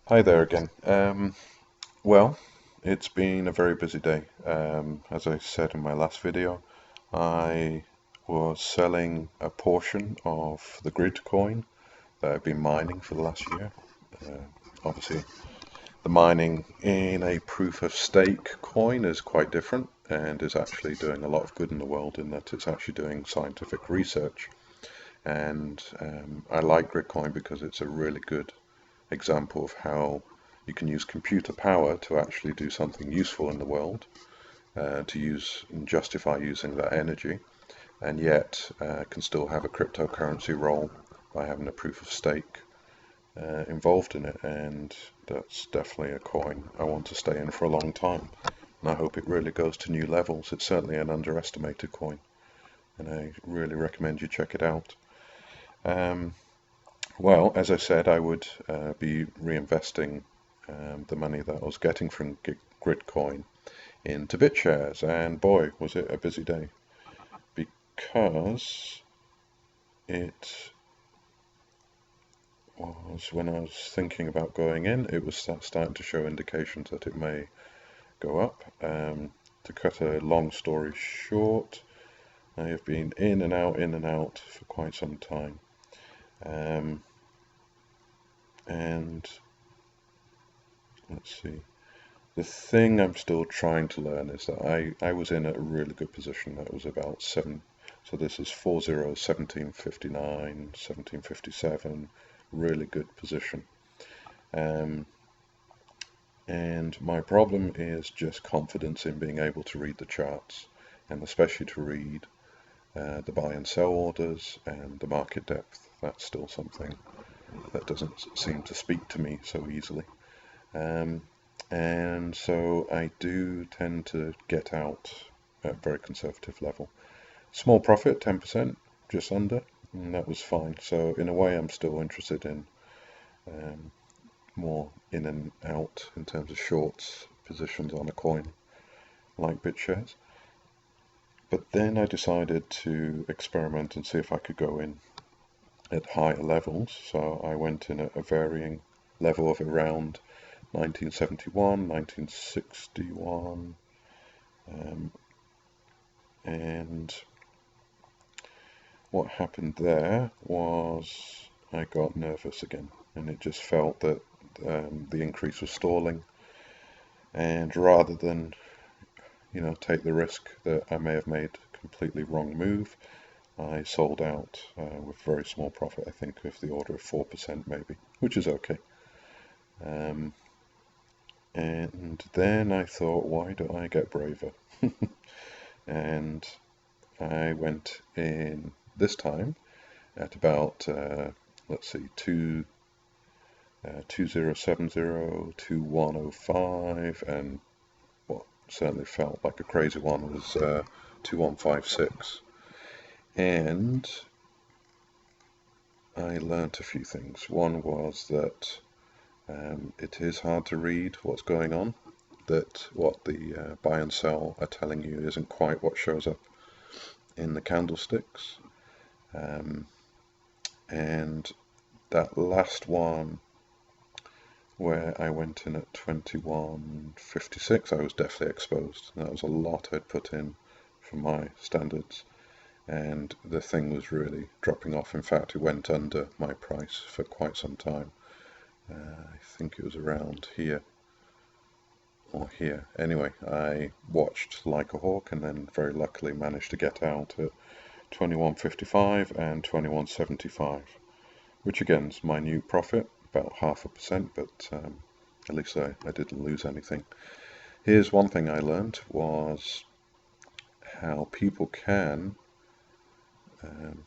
Hi there again. Well, it's been a very busy day. As I said in my last video, I was selling a portion of the grid coin that I've been mining for the last year. Obviously, the mining in a proof of stake coin is quite different and is actually doing a lot of good in the world in that it's actually doing scientific research. And I like Gridcoin because it's a really good example of how you can use computer power to actually do something useful in the world, to use and justify using that energy, and yet can still have a cryptocurrency role by having a proof of stake involved in it. And that's definitely a coin I want to stay in for a long time. And I hope it really goes to new levels. It's certainly an underestimated coin, and I really recommend you check it out. Um, Well, as I said, I would be reinvesting the money that I was getting from Gridcoin into Bitshares, and boy, was it a busy day because it was when I was thinking about going in, it was starting to show indications that it may go up. To cut a long story short, I have been in and out for quite some time. Um, and let's see. The thing I'm still trying to learn is that I was in a really good position. That was about seven. So this is 40, 1759, 1757. Really good position. Um, and my problem is just confidence in being able to read the charts, and especially to read the buy and sell orders and the market depth. That's still something that doesn't seem to speak to me so easily. Um, and so I do tend to get out at a very conservative level. Small profit, 10%, just under, and that was fine. So in a way, I'm still interested in um, more in and out in terms of shorts positions on a coin like Bitshares. But then I decided to experiment and see if I could go in at higher levels. So I went in at a varying level of around 1971, 1961, and what happened there was I got nervous again, and it just felt that the increase was stalling, and rather than take the risk that I may have made a completely wrong move, I sold out with very small profit. I think of the order of 4% maybe, which is okay. Um, and then I thought, why don't I get braver? And I went in this time at about, let's see, 2070, 2105, and what certainly felt like a crazy one was 2156. And I learnt a few things. One was that it is hard to read what's going on, that what the buy and sell are telling you isn't quite what shows up in the candlesticks. Um, and that last one where I went in at 2156, I was definitely exposed. That was a lot I'd put in for my standards, and the thing was really dropping off. In fact, it went under my price for quite some time. I think it was around here or here. Anyway, I watched like a hawk and then very luckily managed to get out at 2155 and 2175, which again is my new profit, about 0.5%, but at least I didn't lose anything. Here's one thing I learned was how people can,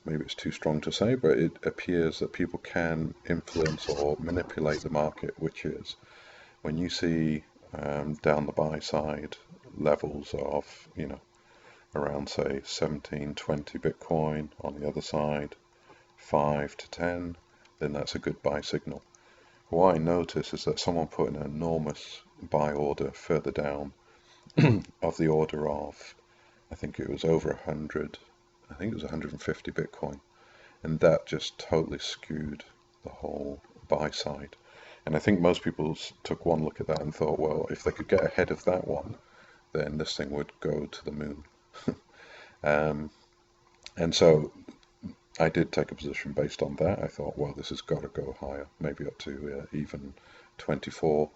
maybe it's too strong to say, but it appears that people can influence or manipulate the market, which is when you see down the buy side levels of, around say 1720 Bitcoin, on the other side 5 to 10, then that's a good buy signal. What I notice is that someone put an enormous buy order further down of the order of, I think it was over 100, I think it was 150 Bitcoin, and that just totally skewed the whole buy side. And I think most people took one look at that and thought, well, if they could get ahead of that one, then this thing would go to the moon. Um, and so I did take a position based on that. I thought, well, this has got to go higher, maybe up to even 24,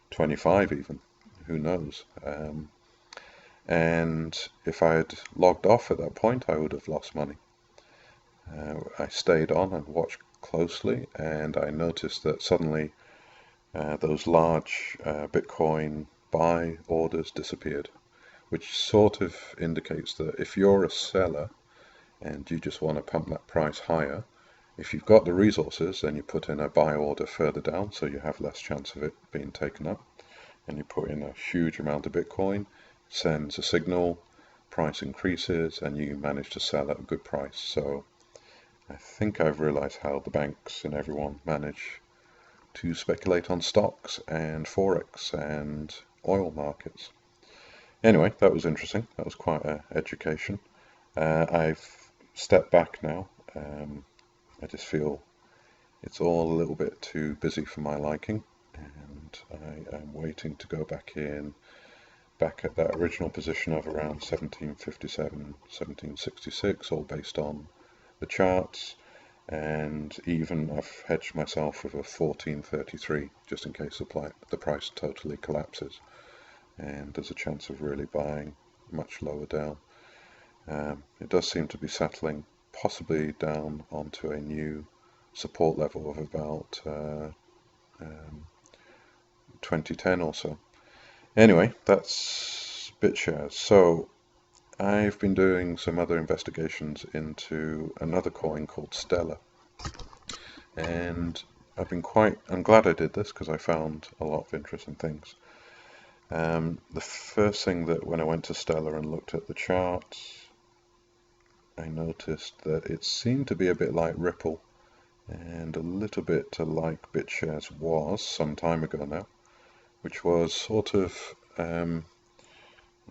25 even, who knows. And if I had logged off at that point, I would have lost money. I stayed on and watched closely, and I noticed that suddenly those large Bitcoin buy orders disappeared, which sort of indicates that if you're a seller and you just want to pump that price higher, if you've got the resources, then you put in a buy order further down so you have less chance of it being taken up, and you put in a huge amount of Bitcoin, sends a signal, price increases, and you manage to sell at a good price. So I think I've realized how the banks and everyone manage to speculate on stocks and forex and oil markets. Anyway, that was interesting. That was quite an education. I've stepped back now. I just feel it's all a little bit too busy for my liking, and I am waiting to go back at that original position of around 1757, 1766, all based on the charts, and even I've hedged myself with a 1433 just in case the price totally collapses and there's a chance of really buying much lower down. It does seem to be settling possibly down onto a new support level of about 2010 or so. Anyway, that's Bitshares. So I've been doing some other investigations into another coin called Stellar, and I'm glad I did this because I found a lot of interesting things. The first thing that when I went to Stellar and looked at the charts, I noticed that it seemed to be a bit like Ripple and a little bit like Bitshares was some time ago now, which was sort of, let's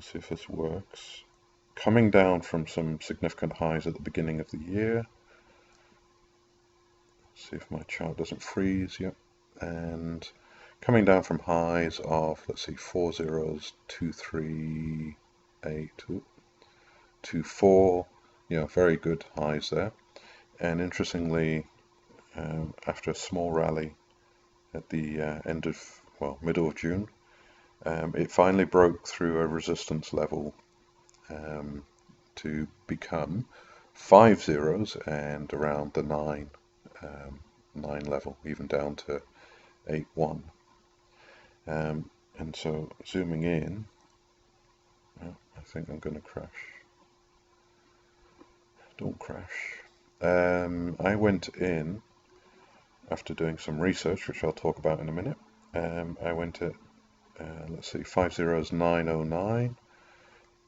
see if this works, coming down from some significant highs at the beginning of the year. See if my chart doesn't freeze. Yep. And coming down from highs of, let's see, 4 zeros, 2, 3, 8, 2, 4, very good highs there. And interestingly, after a small rally at the middle of June, it finally broke through a resistance level to become 5 zeros and around the 9 level, even down to 8.1. And so zooming in, I think I'm going to crash. Don't crash. I went in after doing some research, which I'll talk about in a minute. I went at, let's see, 5 zeros 909,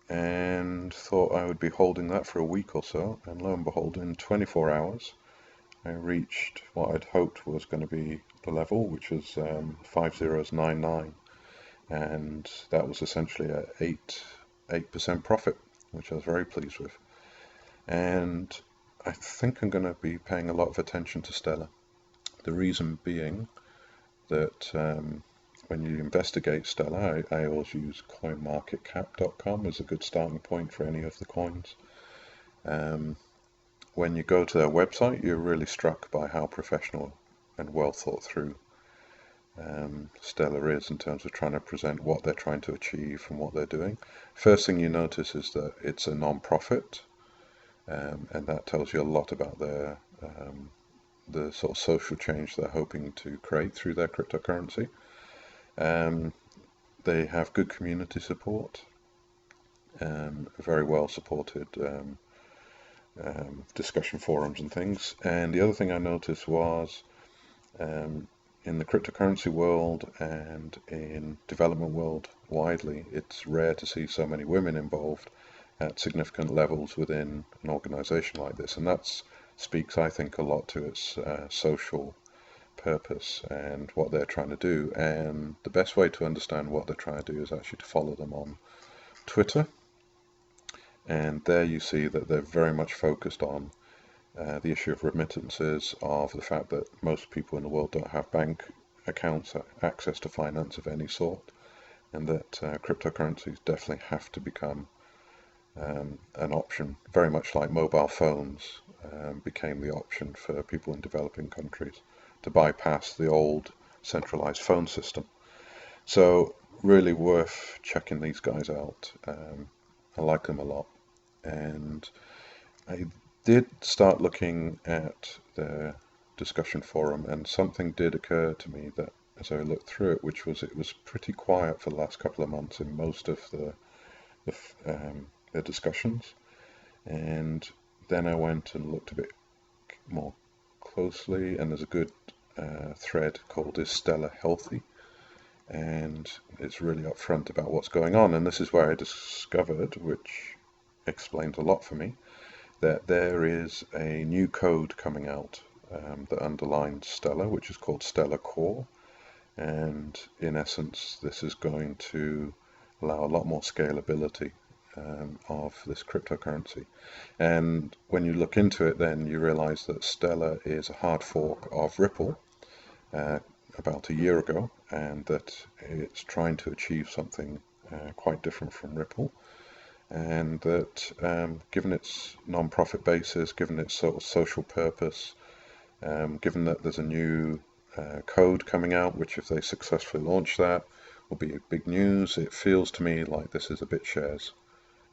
and thought I would be holding that for a week or so, and lo and behold, in 24 hours, I reached what I'd hoped was going to be the level, which was 5 zeros 99, and that was essentially a 8% profit, which I was very pleased with. And I think I'm going to be paying a lot of attention to Stellar. The reason being that when you investigate Stellar, I always use coinmarketcap.com as a good starting point for any of the coins. When you go to their website, you're really struck by how professional and well thought through Stellar is in terms of trying to present what they're trying to achieve and what they're doing. First thing you notice is that it's a non-profit, and that tells you a lot about the sort of social change they're hoping to create through their cryptocurrency. They have good community support, very well supported discussion forums and things. And the other thing I noticed was in the cryptocurrency world and in development world widely, it's rare to see so many women involved at significant levels within an organization like this, and that speaks, I think, a lot to its social purpose and what they're trying to do. And the best way to understand what they're trying to do is actually to follow them on Twitter, and there you see that they're very much focused on the issue of remittances, of the fact that most people in the world don't have bank accounts, access to finance of any sort, and that cryptocurrencies definitely have to become an option, very much like mobile phones became the option for people in developing countries to bypass the old centralized phone system. So really worth checking these guys out. I like them a lot, and I did start looking at the discussion forum, and something did occur to me that as I looked through it, which was it was pretty quiet for the last couple of months in most of the discussions. And then I went and looked a bit more closely, and there's a good thread called "Is Stellar Healthy?" and it's really upfront about what's going on. And this is where I discovered, which explains a lot for me, that there is a new code coming out that underlines Stellar, which is called Stellar Core. And in essence, this is going to allow a lot more scalability of this cryptocurrency. And when you look into it, then you realize that Stellar is a hard fork of Ripple about a year ago, and that it's trying to achieve something quite different from Ripple. And that given its non-profit basis, given its sort of social purpose, given that there's a new code coming out, which if they successfully launch that will be big news, it feels to me like this is a Bitshares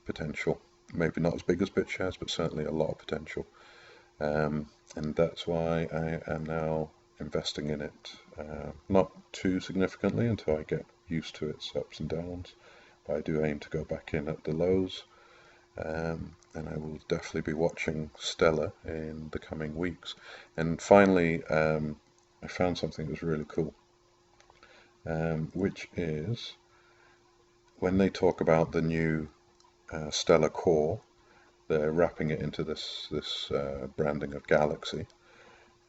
potential. Maybe not as big as Bitshares, but certainly a lot of potential. And that's why I am now investing in it. Not too significantly until I get used to its ups and downs, but I do aim to go back in at the lows. And I will definitely be watching Stellar in the coming weeks. And finally, I found something that was really cool, which is when they talk about the new Stellar Core, they're wrapping it into this branding of Galaxy,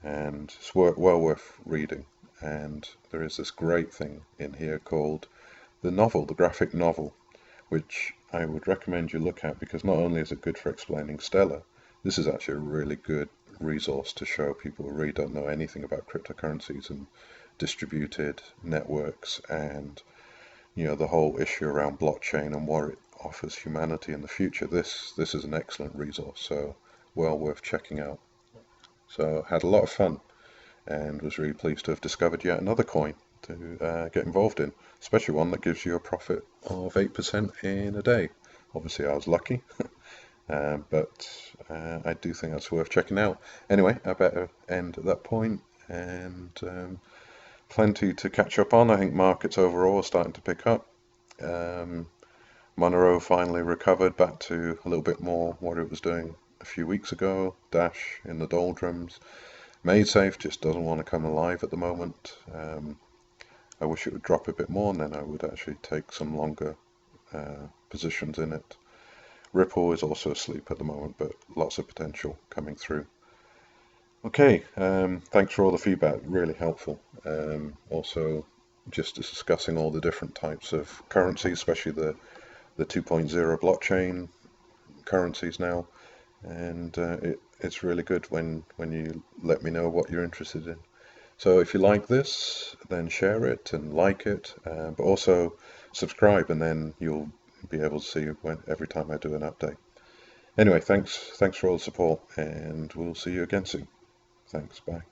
and it's well worth reading. And there is this great thing in here called the graphic novel, which I would recommend you look at, because not only is it good for explaining Stellar, this is actually a really good resource to show people who really don't know anything about cryptocurrencies and distributed networks, and the whole issue around blockchain and what it offers humanity in the future. This is an excellent resource, so well worth checking out. So had a lot of fun, and was really pleased to have discovered yet another coin to get involved in, especially one that gives you a profit of 8% in a day. Obviously I was lucky, but I do think that's worth checking out. Anyway, I better end at that point, and plenty to catch up on. I think markets overall are starting to pick up. Monero finally recovered back to a little bit more what it was doing a few weeks ago. Dash in the doldrums. MaidSafe just doesn't want to come alive at the moment. I wish it would drop a bit more, and then I would actually take some longer positions in it. Ripple is also asleep at the moment, but lots of potential coming through. Okay, thanks for all the feedback, really helpful. Also, just discussing all the different types of currencies, especially the 2.0 blockchain currencies now, and it's really good when you let me know what you're interested in. So if you like this, then share it and like it, but also subscribe, and then you'll be able to see every time I do an update. Anyway, thanks for all the support, and we'll see you again soon. Thanks, bye.